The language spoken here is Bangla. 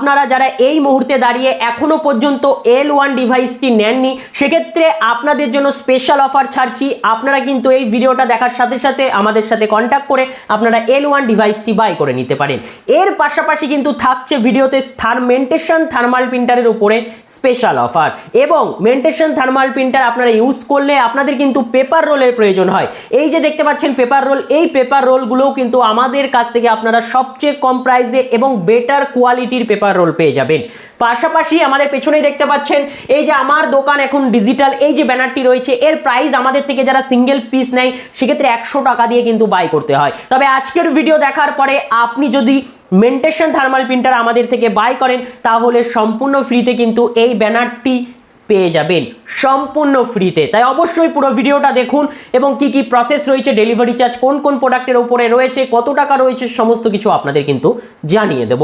আপনারা যারা এই মুহূর্তে দাঁড়িয়ে এখনো পর্যন্ত L1 ডিভাইসটি নেননি সেক্ষেত্রে আপনাদের জন্য স্পেশাল অফার ছাড়ছি। আপনারা কিন্তু এই ভিডিওটা দেখার সাথে সাথে আমাদের সাথে কন্ট্যাক্ট করে আপনারা L1 ডিভাইসটি বাই করে নিতে পারেন। এর পাশাপাশি কিন্তু থাকছে ভিডিওতে মেন্টেশন থার্মাল প্রিন্টারের উপরে স্পেশাল অফার, এবং মেন্টেশন থার্মাল প্রিন্টার আপনারা ইউজ করলে আপনাদের কিন্তু পেপার রোলের প্রয়োজন হয়। এই যে দেখতে পাচ্ছেন পেপার রোল, এই পেপার রোলগুলোও কিন্তু আমাদের কাছ থেকে আপনারা সবচেয়ে কম প্রাইসে এবং বেটার কোয়ালিটির পেপার রোল পেয়ে যাবেন। পাশাপাশি আমাদের পেছনেই দেখতে পাচ্ছেন এই যে আমার দোকান এখন ডিজিটাল, এই যে ব্যানারটি রয়েছে, এর প্রাইস আমাদের থেকে যারা সিঙ্গেল পিস নেয় সেক্ষেত্রে 100 টাকা দিয়ে কিন্তু বাই করতে হয়। তবে আজকের ভিডিও দেখার পরে আপনি যদি মেন্টেশন থার্মাল প্রিন্টার আমাদের থেকে বাই করেন তাহলে সম্পূর্ণ ফ্রিতে কিন্তু এই ব্যানারটি পেয়ে যাবেন, সম্পূর্ণ ফ্রিতে। তাই অবশ্যই পুরো ভিডিওটা দেখুন এবং কি কি প্রসেস রয়েছে, ডেলিভারি চার্জ কোন কোন প্রোডাক্টের উপরে রয়েছে, কত টাকা রয়েছে, সমস্ত কিছু আপনাদের কিন্তু জানিয়ে দেব।